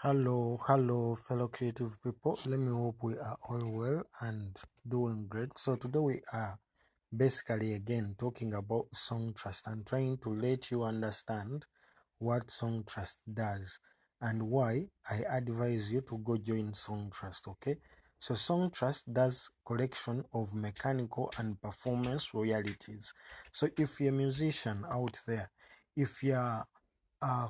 Hello, fellow creative people. Let me hope we are all well and doing great. So today we are basically again talking about song trust and trying to let you understand what song trust does and why I advise you to go join song trust. Okay, so song trust does collection of mechanical and performance royalties. So if you're a musician out there, if you're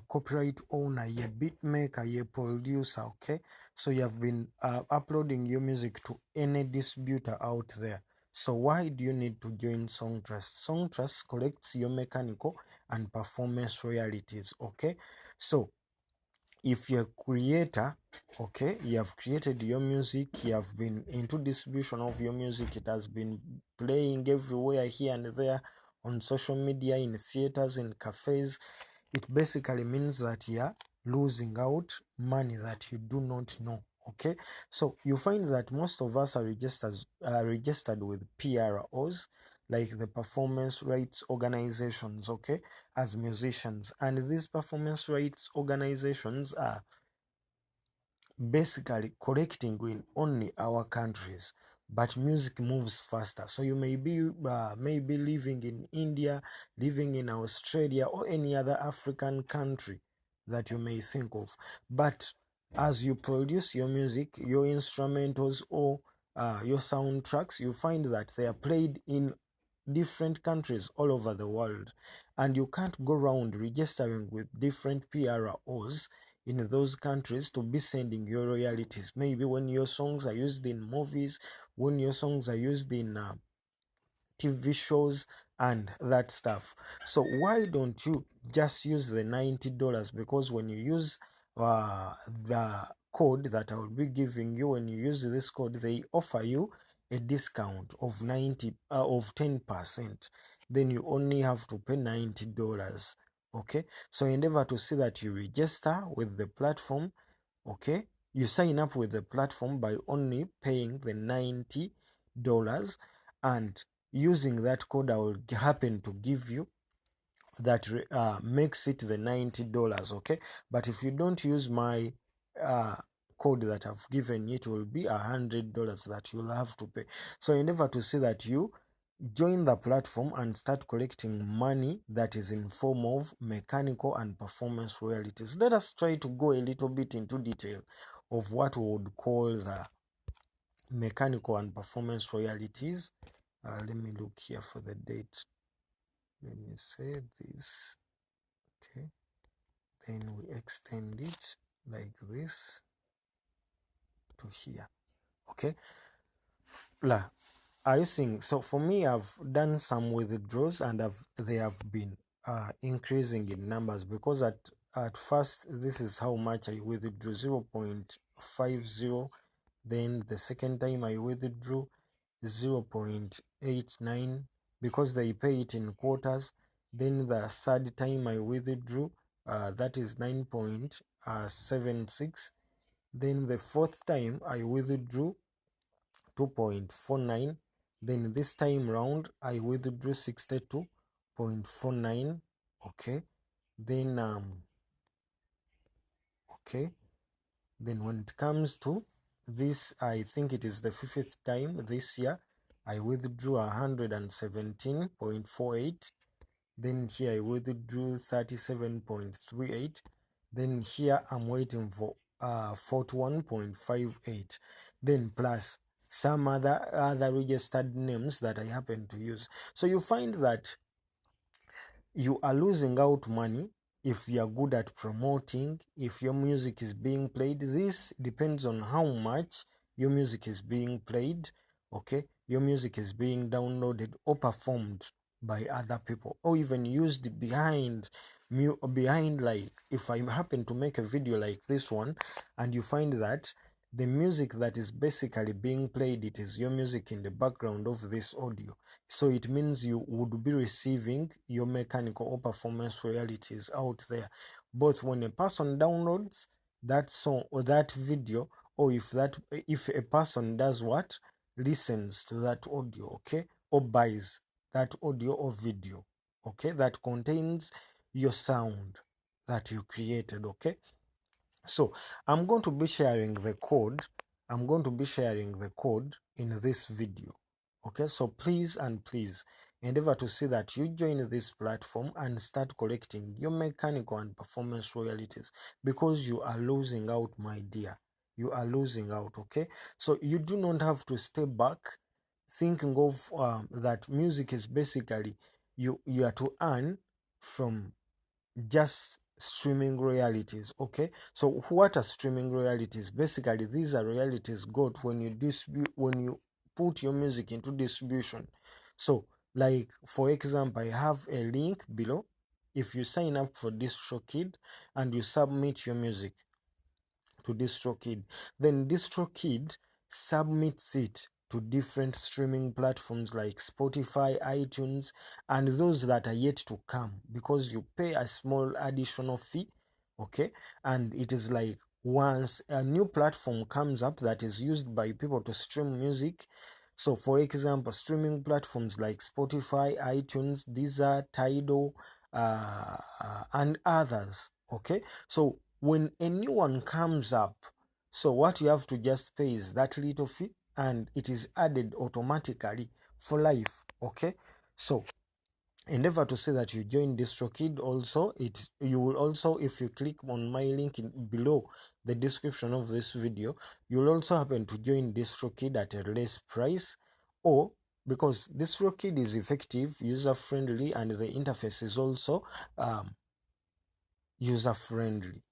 copyright owner, a beat maker, a producer, okay? So you have been uploading your music to any distributor out there. So why do you need to join Songtrust? Songtrust collects your mechanical and performance royalties, okay? So if you're a creator, okay, you have created your music, you have been into distribution of your music, it has been playing everywhere here and there on social media, in theaters, in cafes, it basically means that you're losing out money that you do not know. Okay, so you find that most of us are registered with PROs, like the performance rights organizations, okay, as musicians, and these performance rights organizations are basically collecting in only our countries, but music moves faster. So you may be living in India, living in Australia, or any other African country that you may think of, but as you produce your music, your instrumentals, or your soundtracks, you find that they are played in different countries all over the world, and you can't go around registering with different PROs in those countries to be sending your royalties. Maybe when your songs are used in movies, when your songs are used in TV shows and that stuff. So why don't you just use the $90? Because when you use the code that I will be giving you, when you use this code, they offer you a discount of 10%. Then you only have to pay $90. Okay, so endeavor to see that you register with the platform. Okay, you sign up with the platform by only paying the $90, and using that code I will happen to give you that makes it the $90. Okay, but if you don't use my code that I've given you, it will be $100 that you'll have to pay. So endeavor to see that you join the platform and start collecting money that is in form of mechanical and performance royalties. Let us try to go a little bit into detail of what we would call the mechanical and performance royalties. Let me look here for the date. Let me say this. Okay, then we extend it like this to here. Okay, are you seeing? So for me, I've done some withdrawals and they have been increasing in numbers, because at first this is how much I withdrew, 0.50. Then the second time I withdrew 0.89, because they pay it in quarters. Then the third time I withdrew, that is 9.76. Then the fourth time I withdrew 2.49. Then this time round I withdrew 62.49. Okay, then then when it comes to this, I think it is the fifth time this year, I withdrew 117.48. Then here I withdrew 37.38. Then here I'm waiting for 41.58. Then plus some other registered names that I happen to use. So you find that you are losing out money if you are good at promoting, if your music is being played. This depends on how much your music is being played. Okay, your music is being downloaded or performed by other people, or even used behind, like if I happen to make a video like this one and you find that the music that is basically being played, it is your music in the background of this audio, so it means you would be receiving your mechanical or performance royalties out there, both when a person downloads that song or that video, or if a person does what, listens to that audio, okay, or buys that audio or video, okay, that contains your sound that you created. Okay, So I'm going to be sharing the code. I'm going to be sharing the code in this video. Okay, so please and please endeavor to see that you join this platform and start collecting your mechanical and performance royalties, because you are losing out, my dear. You are losing out. Okay, so you do not have to stay back thinking of that music is basically you are to earn from just streaming royalties. Okay, so what are streaming royalties? Basically, these are royalties got when you distribute, when you put your music into distribution. So like for example, I have a link below. If you sign up for Distrokid and you submit your music to Distrokid, then Distrokid submits it to different streaming platforms like Spotify, iTunes, and those that are yet to come, because you pay a small additional fee. Okay, and it is like once a new platform comes up that is used by people to stream music. So for example, streaming platforms like Spotify, iTunes, Deezer, Tidal, and others. Okay, so when a new one comes up, so what you have to just pay is that little fee, and it is added automatically for life. Okay, so endeavor to say that you join Distrokid. Also, it you will also, if you click on my link below the description of this video, you'll also happen to join Distrokid at a less price. Or because Distrokid is effective, user friendly, and the interface is also user friendly.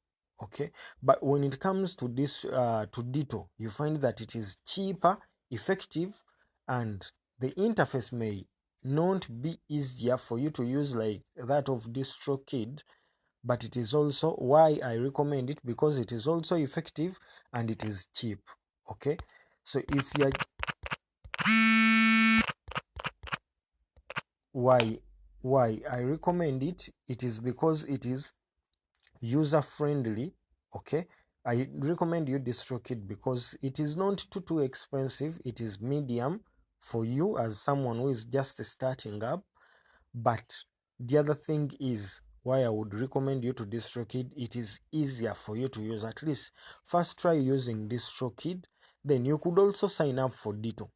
Okay, but when it comes to this to Ditto, you find that it is cheaper, effective, and the interface may not be easier for you to use like that of Distrokid, but it is also why I recommend it, because it is also effective and it is cheap. Okay, so if you are why I recommend it, it is because it is user friendly. Okay, I recommend you Distrokid because it is not too expensive. It is medium for you as someone who is just starting up. But the other thing is why I would recommend you to Distrokid, it is easier for you to use. At least first try using Distrokid, then you could also sign up for Ditto.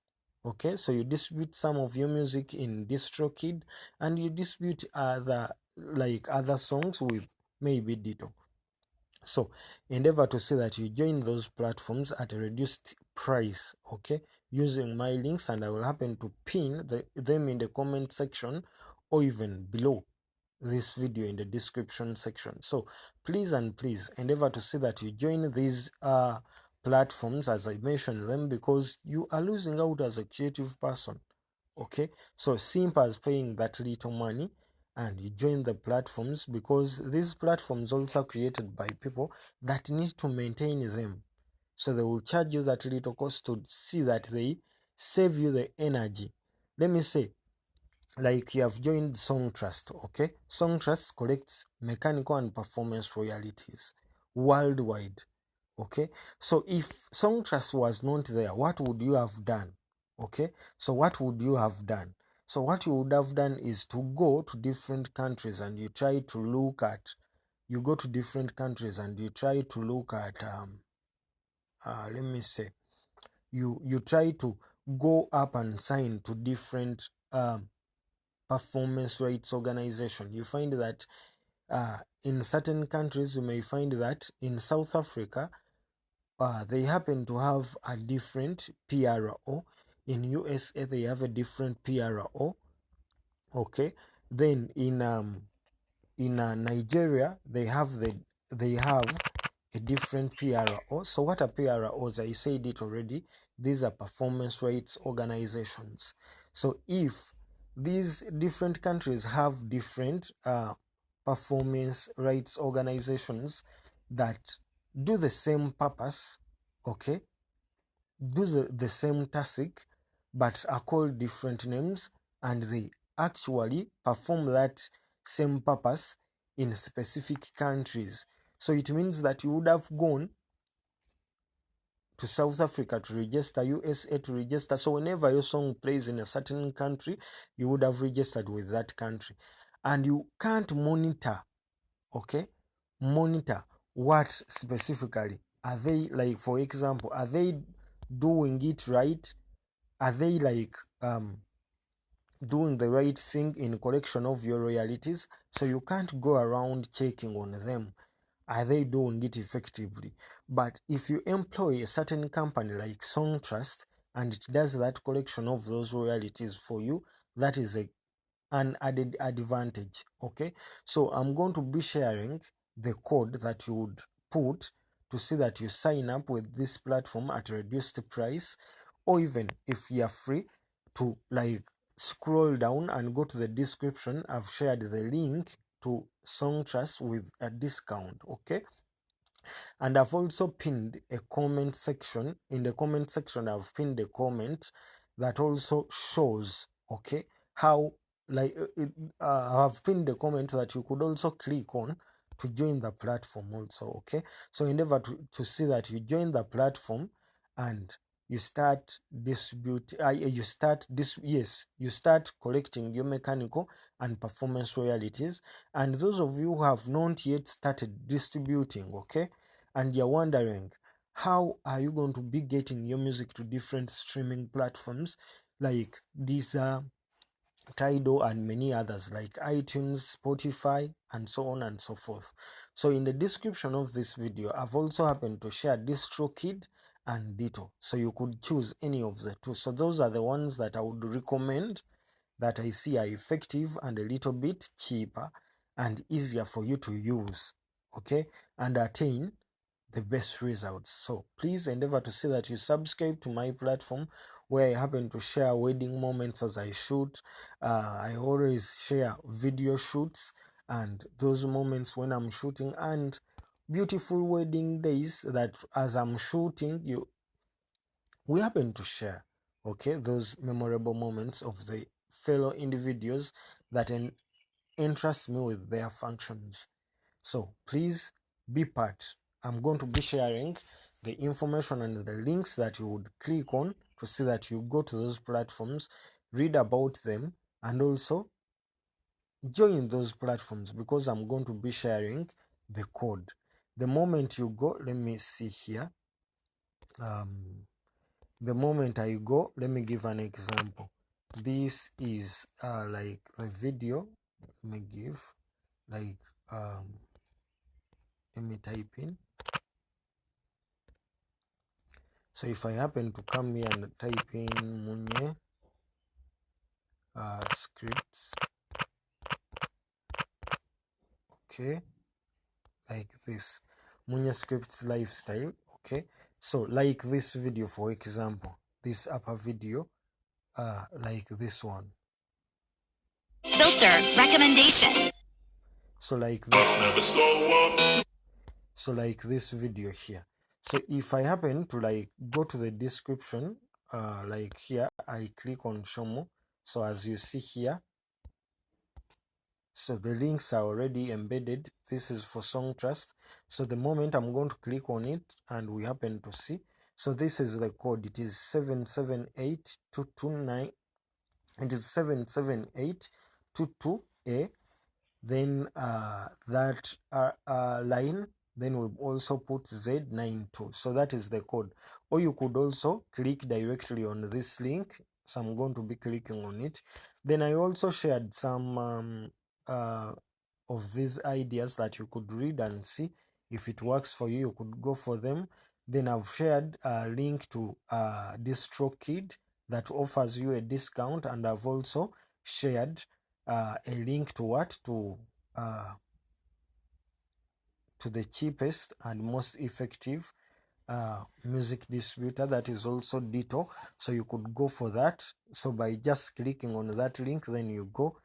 Okay, so you distribute some of your music in Distrokid and you distribute other songs with maybe Ditto. So endeavor to see that you join those platforms at a reduced price, okay, using my links, and I will happen to pin them in the comment section or even below this video in the description section. So please and please endeavor to see that you join these platforms as I mentioned them, because you are losing out as a creative person. Okay, so simple as paying that little money and you join the platforms, because these platforms also created by people that need to maintain them, so they will charge you that little cost to see that they save you the energy. Let me say, like you have joined Songtrust. Okay, Songtrust collects mechanical and performance royalties worldwide. Okay, so if Songtrust was not there, what would you have done? Okay, so what would you have done? So what you would have done is to go to different countries and you try to look at, you go to different countries and you try to look at let me say, you try to go up and sign to different performance rights organization. You find that in certain countries, you may find that in South Africa, they happen to have a different PRO. In USA, they have a different PRO. Okay, then in Nigeria, they have a different PRO. So what are PROs? I said it already. These are performance rights organizations. So if these different countries have different performance rights organizations that do the same purpose, okay, do the same task, but are called different names, and they actually perform that same purpose in specific countries. So it means that you would have gone to South Africa to register, USA to register. So whenever your song plays in a certain country, you would have registered with that country. And you can't monitor, okay, monitor what specifically are they, like, for example, are they doing it right? Are they like doing the right thing in collection of your royalties? So you can't go around checking on them. Are they doing it effectively? But if you employ a certain company like Songtrust and it does that collection of those royalties for you, that is an added advantage. Okay, so I'm going to be sharing the code that you would put to see that you sign up with this platform at a reduced price, or even if you're free to like scroll down and go to the description. I've shared the link to Songtrust with a discount. Okay, and I've also pinned a comment section. In the comment section, I've pinned a comment that also shows, okay, how, like, I've pinned the comment that you could also click on to join the platform also. Okay, so endeavor to see that you join the platform and you start you start collecting your mechanical and performance royalties. And those of you who have not yet started distributing, okay, and you're wondering how are you going to be getting your music to different streaming platforms like these Tidal and many others like iTunes, Spotify, and so on and so forth. So in the description of this video, I've also happened to share Distrokid and Ditto, so you could choose any of the two. So those are the ones that I would recommend, that I see are effective and a little bit cheaper and easier for you to use, okay, and attain the best results. So please endeavor to see that you subscribe to my platform, where I happen to share wedding moments as I shoot. I always share video shoots and those moments when I'm shooting, and beautiful wedding days that as I'm shooting, we happen to share, okay, those memorable moments of the fellow individuals that entrust me with their functions. So please be part. I'm going to be sharing the information and the links that you would click on to see that you go to those platforms, read about them, and also join those platforms, because I'm going to be sharing the code. The moment you go, let me see here. The moment I go, let me give an example. This is like a video. Let me give like let me type in. So if I happen to come here and type in Munye scripts, okay, like this, Munye scripts lifestyle, okay. So like this video, for example, this upper video, like this one. Filter recommendation. So like this one. So like this video here. So if I happen to like go to the description, like here, I click on Shomo. So as you see here, so the links are already embedded. This is for Songtrust. So the moment I'm going to click on it and we happen to see, so this is the code. It is 778229. It is 77822a. Then that line, then we've also put Z92. So that is the code. Or you could also click directly on this link. So I'm going to be clicking on it. Then I also shared some of these ideas that you could read and see if it works for you. You could go for them. Then I've shared a link to Distrokid that offers you a discount, and I've also shared a link to what, to the cheapest and most effective music distributor, that is also Ditto. So you could go for that. So by just clicking on that link, then you go.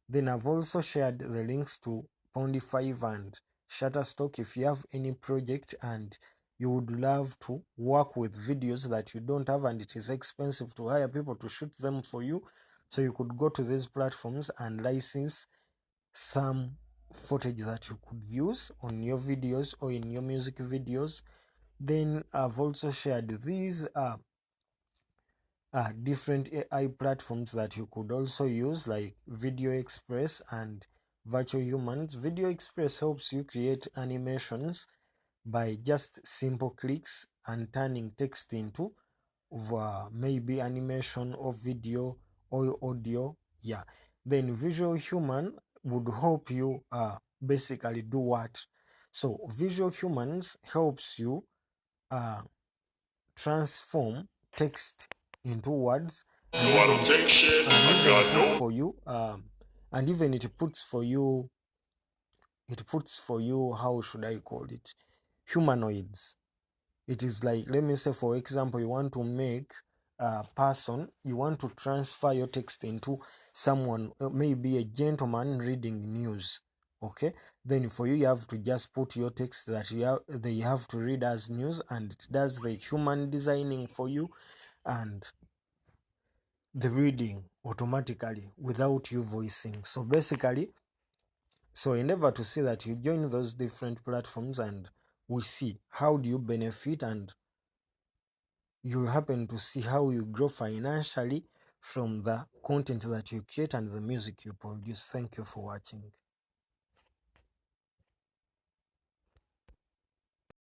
Then I've also shared the links to Pondify and Shutterstock. If you have any project and you would love to work with videos that you don't have and it is expensive to hire people to shoot them for you, so you could go to these platforms and license some footage that you could use on your videos or in your music videos. Then I've also shared these different AI platforms that you could also use, like Video Express and Virtual Humans. Video Express helps you create animations by just simple clicks and turning text into maybe animation or video or audio. Yeah, then visual human would help you basically do what? So visual humans helps you transform text into words, and No, I don't take shit. I got no. for you and even it puts for you, how should I call it, humanoids. It is like, let me say for example, you want to make a person, you want to transfer your text into someone, maybe a gentleman reading news. Okay, then for you, you have to just put your text that they have to read as news, and it does the human designing for you and the reading automatically without you voicing. So basically, so endeavor to see that you join those different platforms, and we see how do you benefit, and you'll happen to see how you grow financially from the content that you create and the music you produce. Thank you for watching.